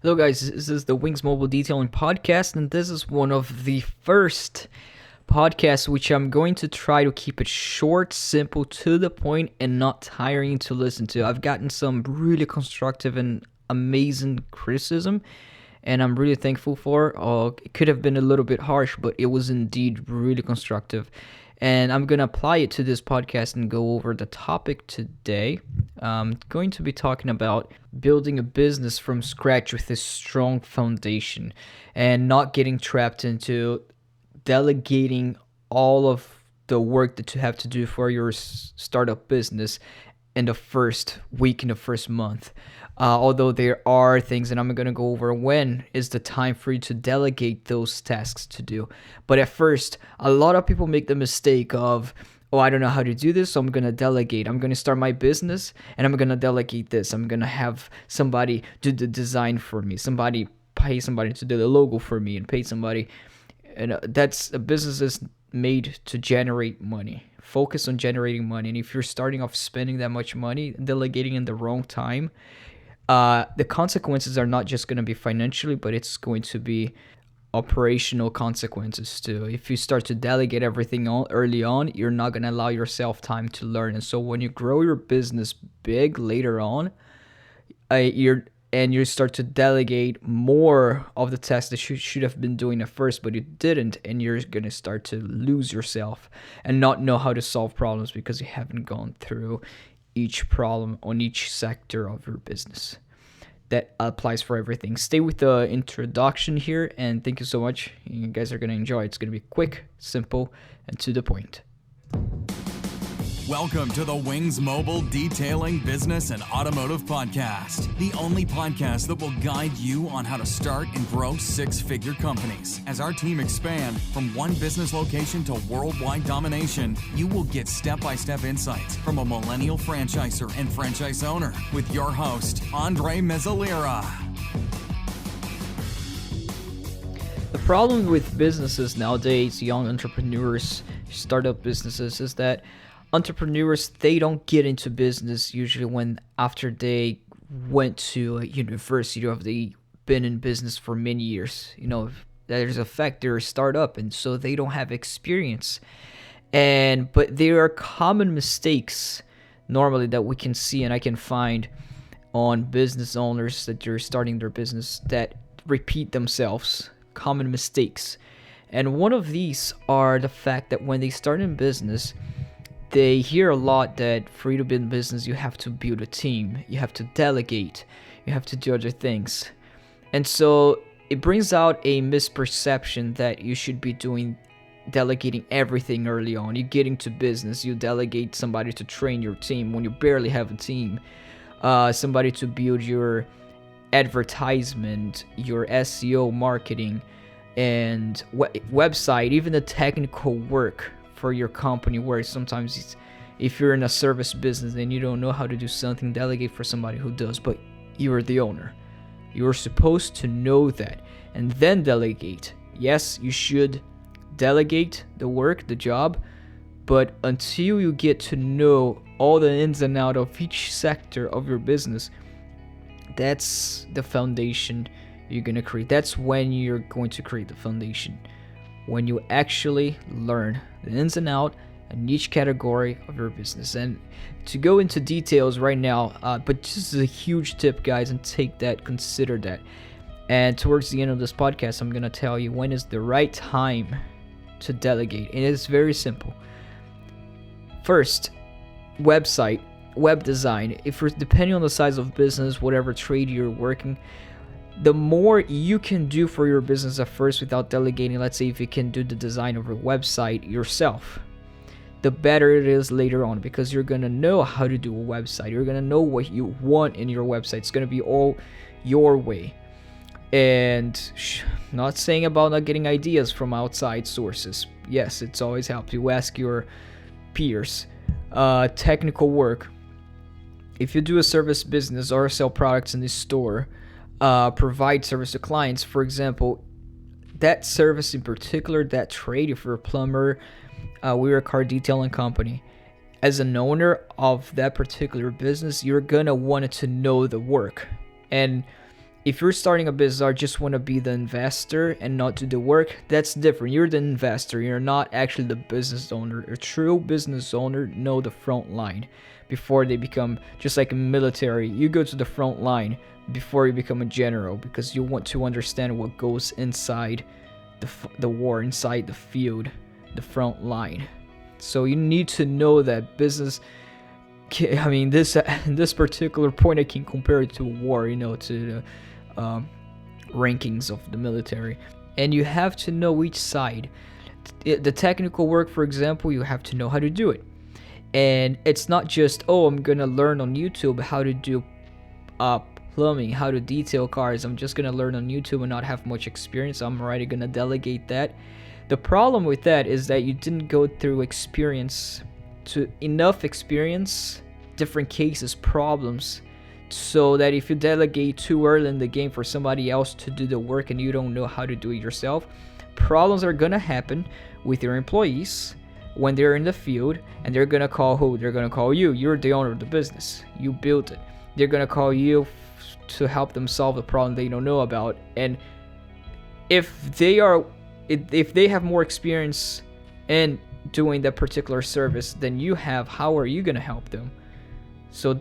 Hello guys, this is the Wings Mobile Detailing Podcast, and this is one of the first podcasts which I'm going to try to keep it short, simple, to the point, and not tiring to listen to. I've gotten some really constructive and amazing criticism, and I'm really thankful for. It could have been a little bit harsh, but it was indeed really constructive. And I'm going to apply it to this podcast and go over the topic today. I'm going to be talking about building a business from scratch with a strong foundation and not getting trapped into delegating all of the work that you have to do for your startup business in the first week, in the first month. Although there are things, and I'm going to go over when is the time for you to delegate those tasks to do. But at first, a lot of people make the mistake of, I don't know how to do this, so I'm going to delegate. I'm going to start my business, and I'm going to delegate this. I'm going to have somebody do the design for me, pay somebody to do the logo for me, and pay somebody. And a business is made to generate money. Focus on generating money. And if you're starting off spending that much money, delegating in the wrong time, the consequences are not just going to be financially, but it's going to be operational consequences too. If you start to delegate everything early on, you're not going to allow yourself time to learn. And so when you grow your business big later on, you start to delegate more of the tasks that you should have been doing at first, but you didn't, and you're going to start to lose yourself and not know how to solve problems because you haven't gone through each problem on each sector of your business. That applies for everything. Stay with the introduction here, and thank you so much. You guys are going to enjoy it. It's going to be quick, simple, and to the point. Welcome to the Wings Mobile Detailing Business and Automotive Podcast, the only podcast that will guide you on how to start and grow six-figure companies. As our team expand from one business location to worldwide domination, you will get step-by-step insights from a millennial franchisor and franchise owner with your host, Andre Mezzalera. The problem with businesses nowadays, young entrepreneurs, startup businesses, is that entrepreneurs, they don't get into business usually when after they went to a university or they've been in business for many years. There's a fact they're a startup, and so they don't have experience. But there are common mistakes normally that we can see and I can find on business owners that are starting their business that repeat themselves. Common mistakes. And one of these are the fact that when they start in business, they hear a lot that for you to build business, you have to build a team, you have to delegate, you have to do other things. And so it brings out a misperception that you should be delegating everything early on. You get into business, you delegate somebody to train your team when you barely have a team, somebody to build your advertisement, your SEO marketing, and website, even the technical work for your company, where sometimes if you're in a service business and you don't know how to do something, delegate for somebody who does, but you're the owner. You're supposed to know that and then delegate. Yes, you should delegate the work, the job, but until you get to know all the ins and outs of each sector of your business, that's the foundation you're going to create. That's when you're going to create the foundation. When you actually learn the ins and outs in each category of your business. And to go into details right now, but this is a huge tip, guys, and consider that. And towards the end of this podcast, I'm going to tell you when is the right time to delegate. And it's very simple. First, website, web design. If you're depending on the size of business, whatever trade you're working, the more you can do for your business at first without delegating, let's say if you can do the design of a website yourself, the better it is later on, because you're going to know how to do a website. You're going to know what you want in your website. It's going to be all your way. And not saying about not getting ideas from outside sources. Yes, it's always helped you ask your peers. Technical work. If you do a service business or sell products in the store, provide service to clients, for example, that service in particular, that trade, if you're a plumber, we're a car detailing company, as an owner of that particular business, you're gonna want to know the work. And If you're starting a business or just want to be the investor and not do the work, that's different. You're the investor. You're not actually the business owner. A true business owner know the front line before they become, just like a military. You go to the front line before you become a general, because you want to understand what goes inside the war, inside the field, the front line. So you need to know that business. I mean, this particular point, I can compare it to war, to the rankings of the military. And you have to know each side. The technical work, for example, you have to know how to do it. And it's not just, I'm going to learn on YouTube how to do plumbing, how to detail cars. I'm just going to learn on YouTube and not have much experience. I'm already going to delegate that. The problem with that is that you didn't go through enough experience, different cases, problems, so that if you delegate too early in the game for somebody else to do the work and you don't know how to do it yourself, problems are gonna happen with your employees when they're in the field, and they're gonna call who? They're gonna call you. You're the owner of the business. You built it. They're gonna call you to help them solve a problem they don't know about. And if they have more experience in doing that particular service than you have, how are you gonna help them? So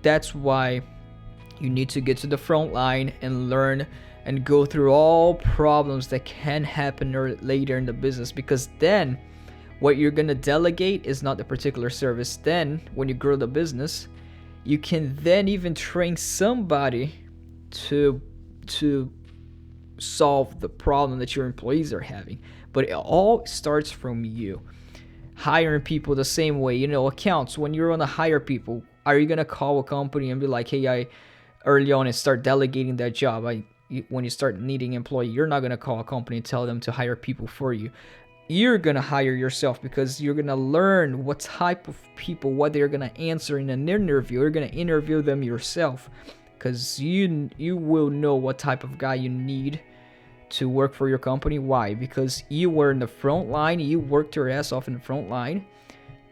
that's why you need to get to the front line and learn and go through all problems that can happen later in the business, because then what you're going to delegate is not the particular service. Then when you grow the business, you can then even train somebody to solve the problem that your employees are having. But it all starts from you. Hiring people the same way, accounts, when you're going to hire people, are you going to call a company and be like, hey, early on and start delegating that job? When you start needing employee, you're not going to call a company and tell them to hire people for you. You're going to hire yourself, because you're going to learn what type of people, what they're going to answer in an interview. You're going to interview them yourself, because you will know what type of guy you need to work for your company. Why? Because you were in the front line, you worked your ass off in the front line,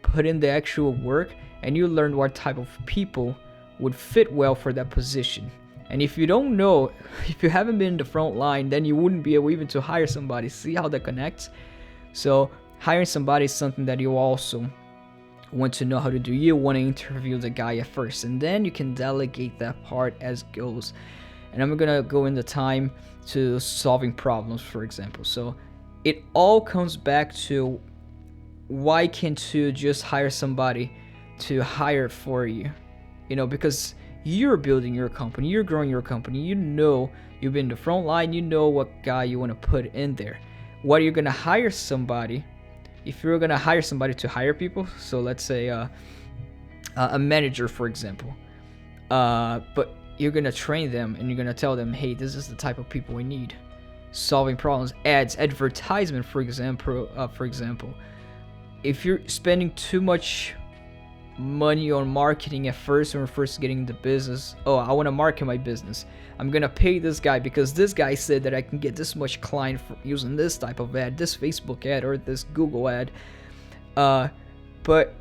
put in the actual work, and you learned what type of people would fit well for that position. And if you don't know, if you haven't been in the front line, then you wouldn't be able even to hire somebody. See how that connects? So hiring somebody is something that you also want to know how to do. You want to interview the guy at first, and then you can delegate that part as goes. And I'm going to go into time to solving problems, for example. So it all comes back to, why can't you just hire somebody to hire for you? Because you're building your company, you're growing your company, you've been in the front line, you know what guy you want to put in there. What are you going to hire somebody? If you're going to hire somebody to hire people, so let's say a manager, for example, but you're going to train them and you're going to tell them, hey, this is the type of people we need. Solving problems, ads, advertisement, for example. If you're spending too much money on marketing at first, when we're first getting the business, I want to market my business, I'm gonna pay this guy because this guy said that I can get this much client for using this type of ad, this Facebook ad or this Google ad, but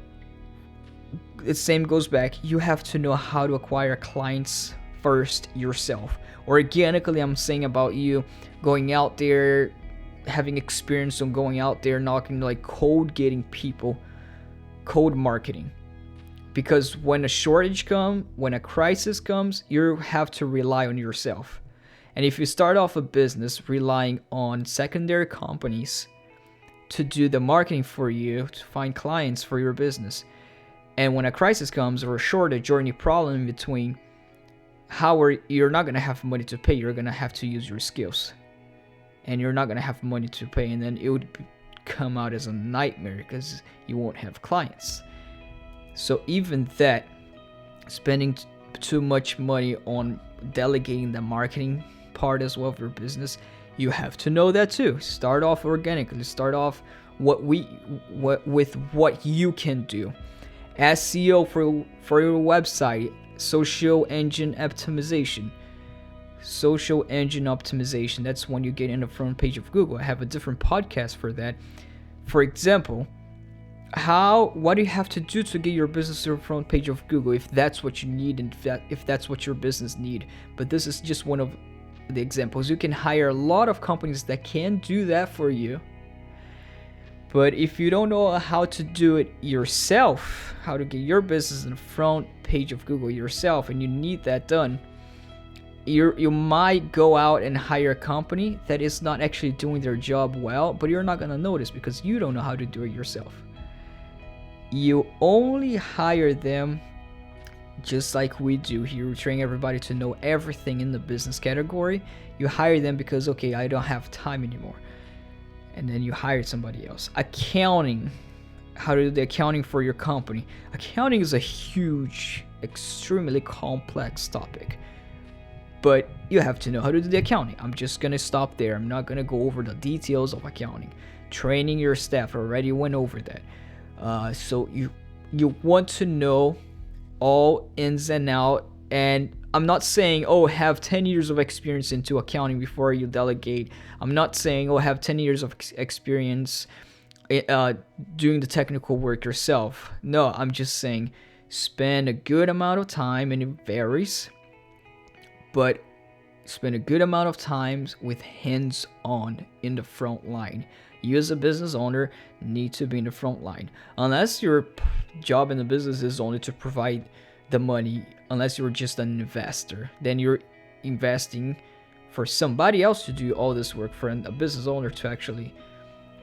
the same goes back. You have to know how to acquire clients first yourself. Organically, I'm saying about you going out there, having experience on going out there knocking, like cold getting people, cold marketing. Because when a shortage comes, when a crisis comes, you have to rely on yourself. And if you start off a business relying on secondary companies to do the marketing for you, to find clients for your business, and when a crisis comes or a shortage or any problem in between, you're not going to have money to pay. You're going to have to use your skills. And you're not going to have money to pay. And then it would come out as a nightmare because you won't have clients. So even that, spending too much money on delegating the marketing part as well of your business, you have to know that too. Start off organically. Start off with what you can do. SEO for your website, social engine optimization. Social engine optimization. That's when you get in the front page of Google. I have a different podcast for that. For example, what do you have to do to get your business to the front page of Google if that's what you need and if that's what your business need. But this is just one of the examples. You can hire a lot of companies that can do that for you. But if you don't know how to do it yourself, how to get your business in the front page of Google yourself, and you need that done, you might go out and hire a company that is not actually doing their job well, but you're not going to notice because you don't know how to do it yourself. You only hire them just like we do here. We train everybody to know everything in the business category. You hire them because, okay, I don't have time anymore. And then you hire somebody else. Accounting, how to do the accounting for your company. Accounting is a huge, extremely complex topic. But you have to know how to do the accounting. I'm just going to stop there. I'm not going to go over the details of accounting. Training your staff, I already went over that. So you want to know all ins and out. And I'm not saying, have 10 years of experience into accounting before you delegate. I'm not saying, have 10 years of experience doing the technical work yourself. No, I'm just saying spend a good amount of time, and it varies, but spend a good amount of time with hands-on in the front line. You as a business owner need to be in the front line. Unless your job in the business is only to provide the money, unless you're just an investor, then you're investing for somebody else to do all this work, for a business owner to actually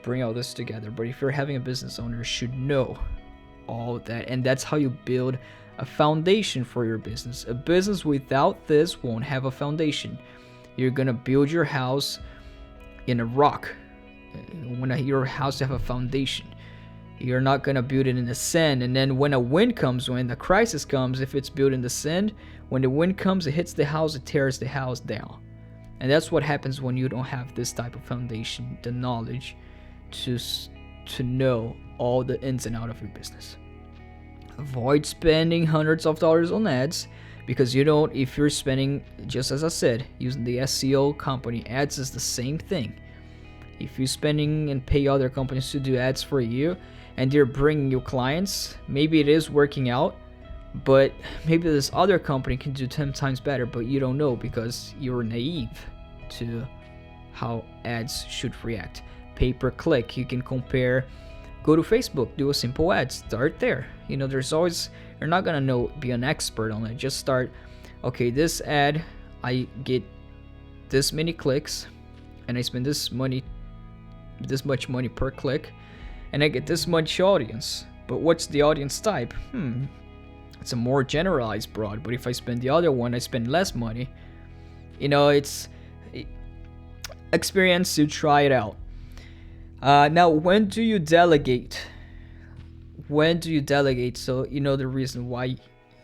bring all this together. But if you're having a business owner, you should know all that, and that's how you build a foundation for your business. A business without this won't have a foundation. You're gonna build your house in a rock. When your house have a foundation, you're not gonna build it in the sand. And then when a wind comes, when the crisis comes, if it's built in the sand, when the wind comes, it hits the house, it tears the house down. And that's what happens when you don't have this type of foundation, the knowledge to know all the ins and outs of your business. Avoid spending hundreds of dollars on ads, because if you're spending, just as I said, using the SEO company, ads is the same thing. If you're spending and pay other companies to do ads for you, and they're bringing you clients, maybe it is working out, but maybe this other company can do 10 times better, but you don't know because you're naive to how ads should react. Pay per click, you can compare. Go to Facebook, do a simple ad, start there. There's always, you're not gonna be an expert on it. Just start, okay, this ad, I get this many clicks, and I spend this much money per click, and I get this much audience. But what's the audience type? It's a more generalized broad. But if I spend the other one, I spend less money. It's experience to try it out. Now, when do you delegate? So the reason why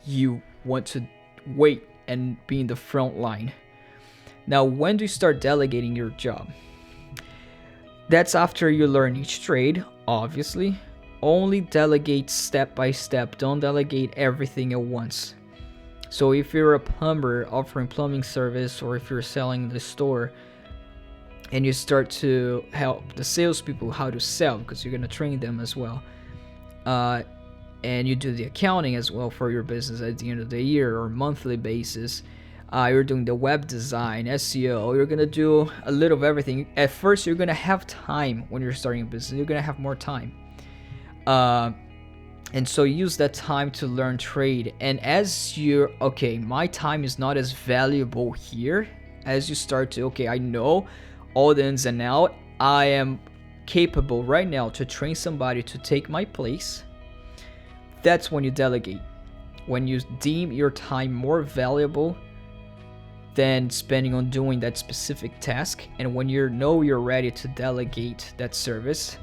you want to wait and be in the front line. Now, when do you start delegating your job? That's after you learn each trade, obviously. Only delegate step by step. Don't delegate everything at once. So if you're a plumber offering plumbing service, or if you're selling the store, and you start to help the salespeople how to sell, because you're going to train them as well, and you do the accounting as well for your business at the end of the year or monthly basis, you're doing the web design, SEO, you're going to do a little of everything. At first, you're going to have time when you're starting a business. You're going to have more time. And so use that time to learn trade. And as my time is not as valuable here, as you start to, I know all the ins and outs, I am capable right now to train somebody to take my place. That's when you delegate. When you deem your time more valuable than spending on doing that specific task, and when you're ready to delegate that service,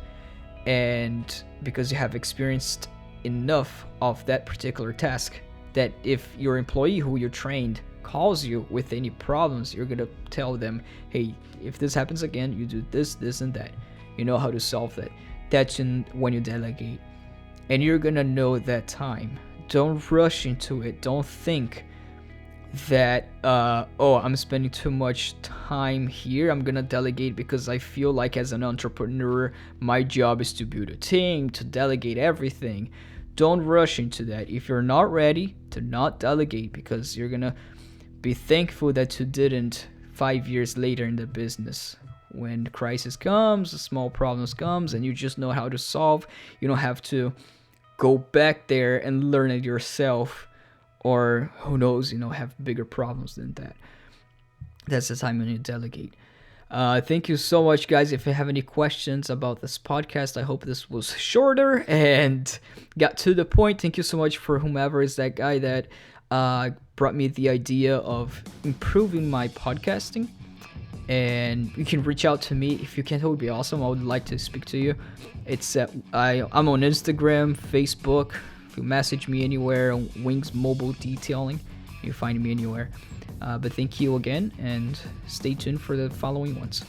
and because you have experienced enough of that particular task, that if your employee who you trained calls you with any problems, you're gonna tell them, hey, if this happens again, you do this, and that. You know how to solve that. That's when you delegate. And you're gonna know that time. Don't rush into it. Don't think that oh, I'm spending too much time here, I'm gonna delegate because I feel like as an entrepreneur my job is to build a team, to delegate everything. Don't rush into that. If you're not ready, to not delegate, because you're gonna be thankful that you didn't 5 years later in the business. When crisis comes, small problems comes, and you just know how to solve. You don't have to go back there and learn it yourself, or who knows, have bigger problems than that. That's the time when you delegate. Thank you so much, guys. If you have any questions about this podcast, I hope this was shorter and got to the point. Thank you so much for whomever is that guy that brought me the idea of improving my podcasting. And you can reach out to me if you can. It would be awesome. I would like to speak to you. It's I'm on Instagram, Facebook. If you message me anywhere on Wings Mobile Detailing, you find me anywhere. But thank you again, and stay tuned for the following ones.